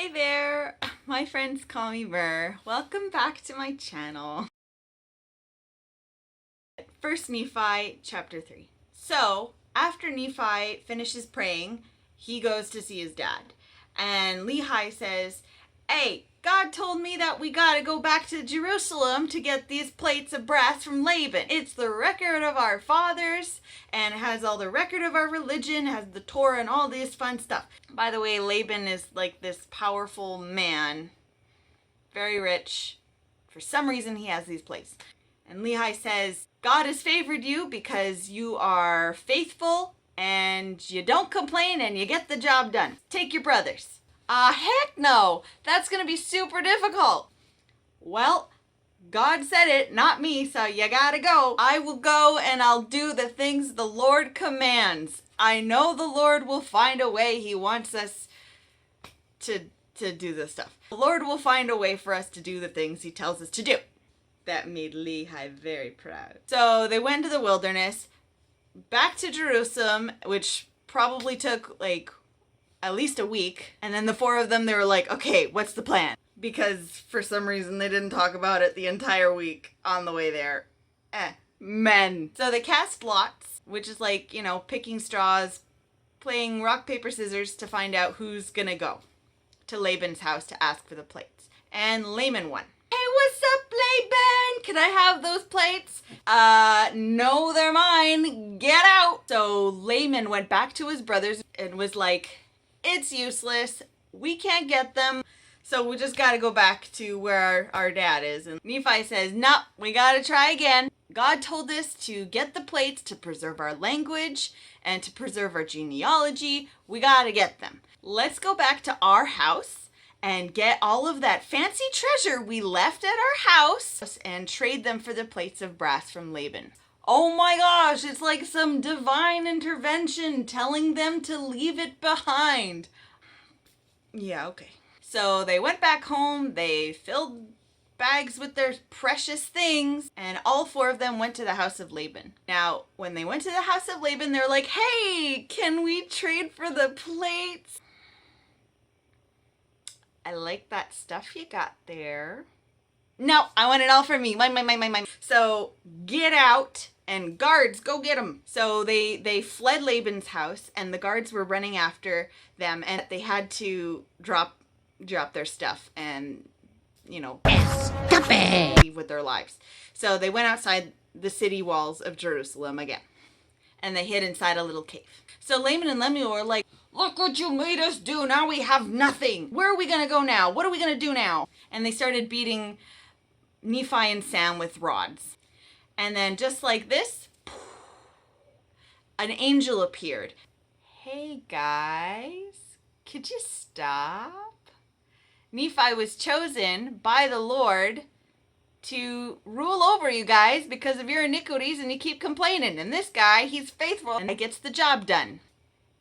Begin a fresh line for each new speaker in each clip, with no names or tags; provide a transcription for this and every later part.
Hi there, my friends call me Merr. Welcome back to my channel. First Nephi chapter 3. So after Nephi finishes praying, he goes to see his dad. And Lehi says, hey, God told me that we gotta go back to Jerusalem to get these plates of brass from Laban. It's the record of our fathers and it has all the record of our religion, has the Torah and all this fun stuff. By the way, Laban is like this powerful man, very rich. For some reason, he has these plates. And Lehi says, God has favored you because you are faithful and you don't complain and you get the job done. Take your brothers. Heck no! That's gonna be super difficult. Well, God said it, not me, so you gotta go. I will go and I'll do the things the Lord commands. I know the Lord will find a way. He wants us to do this stuff. The Lord will find a way for us to do the things he tells us to do. That made Lehi very proud. So they went to the wilderness, back to Jerusalem, which probably took like at least a week. And then the four of them, they were like, okay, what's the plan? Because for some reason they didn't talk about it the entire week on the way there. Men. So they cast lots, which is like, you know, picking straws, playing rock, paper, scissors to find out who's gonna go to Laban's house to ask for the plates. And Laban won. Hey, what's up, Laban? Can I have those plates? No, they're mine. Get out. So Laban went back to his brothers and was like, it's useless. We can't get them. So we just gotta go back to where our dad is. And Nephi says, nope, we gotta try again. God told us to get the plates to preserve our language and to preserve our genealogy. We gotta get them. Let's go back to our house and get all of that fancy treasure we left at our house and trade them for the plates of brass from Laban. Oh my gosh, it's like some divine intervention telling them to leave it behind. Yeah, okay. So they went back home, they filled bags with their precious things, and all four of them went to the house of Laban. Now, when they went to the house of Laban, they're like, hey, can we trade for the plates? I like that stuff you got there. No, I want it all for me. Mine. So get out and guards, go get them. So they fled Laban's house and the guards were running after them and they had to drop their stuff and, you know, leave with their lives. So they went outside the city walls of Jerusalem again and they hid inside a little cave. So Laban and Lemuel were like, look what you made us do. Now we have nothing. Where are we going to go now? What are we going to do now? And they started beating Nephi and Sam with rods. And then just like this, an angel appeared. Hey guys, could you stop? Nephi was chosen by the Lord to rule over you guys because of your iniquities and you keep complaining. And this guy, he's faithful and gets the job done.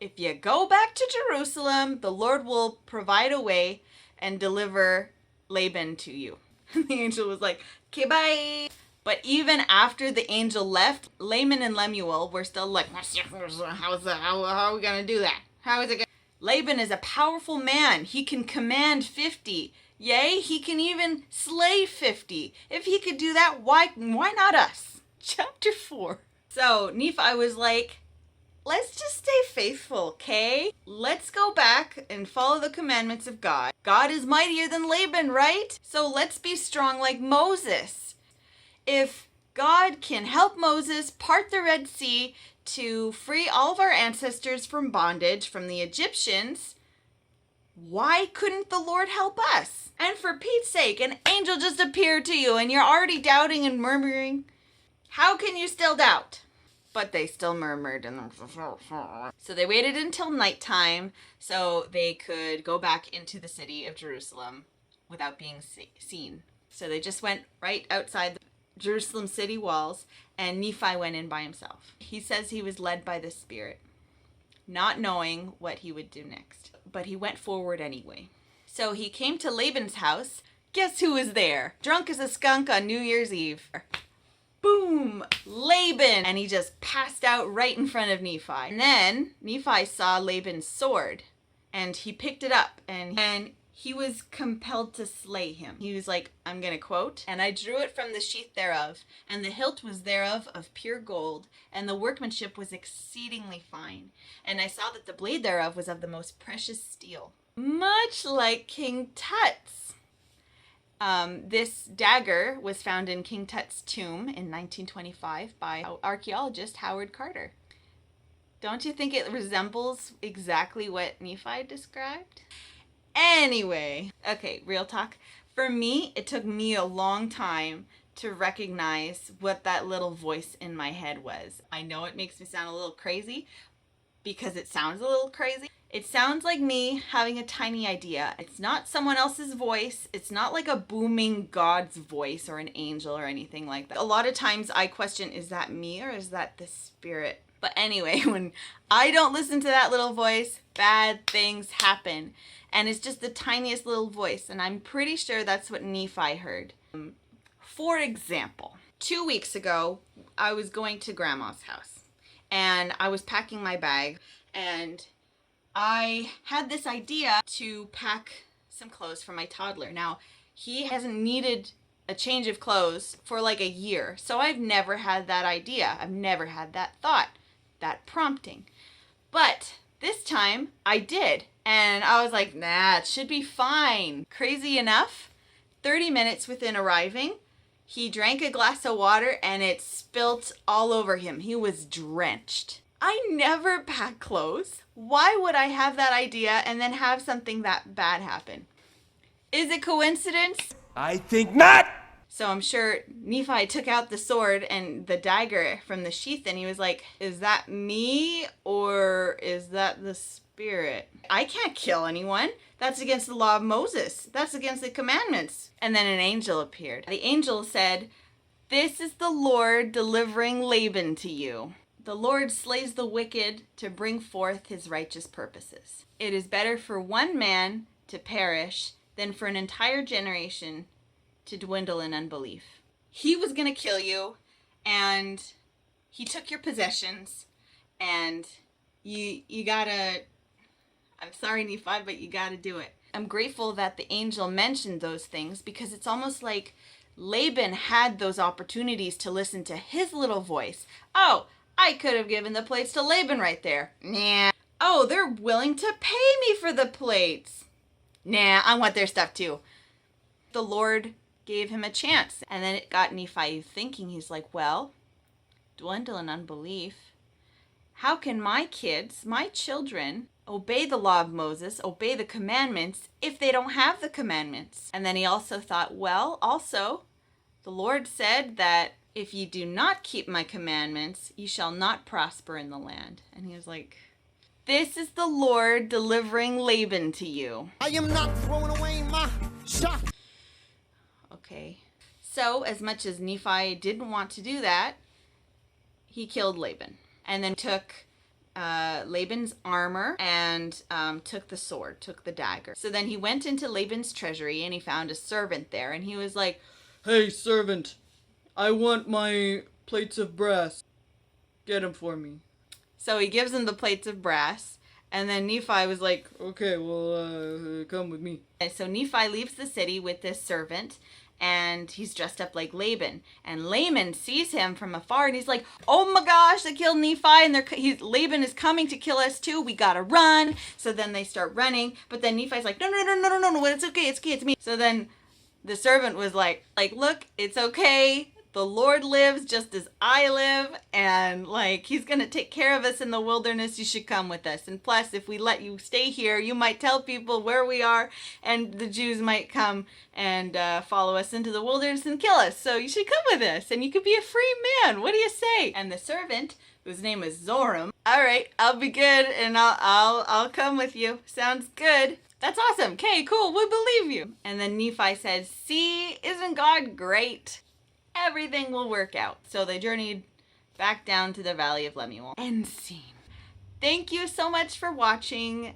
If you go back to Jerusalem, the Lord will provide a way and deliver Laban to you. The angel was like, okay, bye. But even after the angel left, Laban and Lemuel were still like, how are we going to do that? How is it going? Laban is a powerful man. He can command 50. Yea, he can even slay 50. If he could do that, why not us? Chapter 4. So Nephi was like, let's just stay faithful, okay? Let's go back and follow the commandments of God. God is mightier than Laban, right? So let's be strong like Moses. If God can help Moses part the Red Sea to free all of our ancestors from bondage from the Egyptians, why couldn't the Lord help us? And for Pete's sake, an angel just appeared to you and you're already doubting and murmuring. How can you still doubt? But they still murmured. So they waited until nighttime so they could go back into the city of Jerusalem without being seen. So they just went right outside the Jerusalem city walls and Nephi went in by himself. He says he was led by the Spirit, not knowing what he would do next. But he went forward anyway. So he came to Laban's house. Guess who was there? Drunk as a skunk on New Year's Eve. Boom! Laban! And he just passed out right in front of Nephi. And then Nephi saw Laban's sword and he picked it up and he was compelled to slay him. He was like, I'm gonna quote, "And I drew it from the sheath thereof, and the hilt was thereof of pure gold, and the workmanship was exceedingly fine. And I saw that the blade thereof was of the most precious steel." Much like King Tut's. This dagger was found in King Tut's tomb in 1925 by archaeologist Howard Carter. Don't you think it resembles exactly what Nephi described? Anyway, okay, real talk. For me, it took me a long time to recognize what that little voice in my head was. I know it makes me sound a little crazy because it sounds a little crazy. It sounds like me having a tiny idea. It's not someone else's voice. It's not like a booming God's voice or an angel or anything like that. A lot of times I question, is that me or is that the spirit? But anyway, when I don't listen to that little voice, bad things happen. And it's just the tiniest little voice. And I'm pretty sure that's what Nephi heard. For example, 2 weeks ago, I was going to Grandma's house. And I was packing my bag. And I had this idea to pack some clothes for my toddler. Now, he hasn't needed a change of clothes for like a year. So I've never had that idea. I've never had that thought, that prompting. But this time I did. And I was like, nah, it should be fine. Crazy enough, 30 minutes within arriving, he drank a glass of water and it spilt all over him. He was drenched. I never pack clothes. Why would I have that idea and then have something that bad happen? Is it coincidence?
I think not!
So I'm sure Nephi took out the sword and the dagger from the sheath and he was like, is that me or is that the spirit? I can't kill anyone. That's against the law of Moses. That's against the commandments. And then an angel appeared. The angel said, "This is the Lord delivering Laban to you. The Lord slays the wicked to bring forth his righteous purposes. It is better for one man to perish than for an entire generation to dwindle in unbelief." He was going to kill you, and he took your possessions, and you gotta, I'm sorry, Nephi, but you gotta do it. I'm grateful that the angel mentioned those things because it's almost like Laban had those opportunities to listen to his little voice. Oh, I could have given the plates to Laban right there. Nah. Oh, they're willing to pay me for the plates. Nah, I want their stuff too. The Lord gave him a chance. And then it got Nephi thinking. He's like, well, dwindle in unbelief. How can my kids, my children, obey the law of Moses, obey the commandments, if they don't have the commandments? And then he also thought, well, also, the Lord said that if you do not keep my commandments, you shall not prosper in the land. And he was like, this is the Lord delivering Laban to you.
I am not throwing away my shot.
Okay. So, as much as Nephi didn't want to do that, he killed Laban. And then took Laban's armor and took the sword, took the dagger. So then he went into Laban's treasury and he found a servant there. And he was like,
"Hey, servant, I want my plates of brass. Get them for me."
So he gives him the plates of brass. And then Nephi was like,
"Okay, well, come with me."
And so Nephi leaves the city with this servant. And he's dressed up like Laban. And Laban sees him from afar and he's like, oh my gosh, they killed Nephi and Laban is coming to kill us too. We gotta run. So then they start running. But then Nephi's like, no, it's okay, it's me. So then the servant was like, look, it's okay. The Lord lives just as I live. And like, he's gonna take care of us in the wilderness. You should come with us. And plus, if we let you stay here, you might tell people where we are. And the Jews might come and follow us into the wilderness and kill us. So you should come with us. And you could be a free man. What do you say? And the servant, whose name was Zoram, all right, I'll be good and I'll come with you. Sounds good. That's awesome. Okay, cool. We believe you. And then Nephi said, see, isn't God great? Everything will work out. So they journeyed back down to the Valley of Lemuel. End scene. Thank you so much for watching.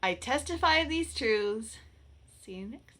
I testify of these truths. See you next time.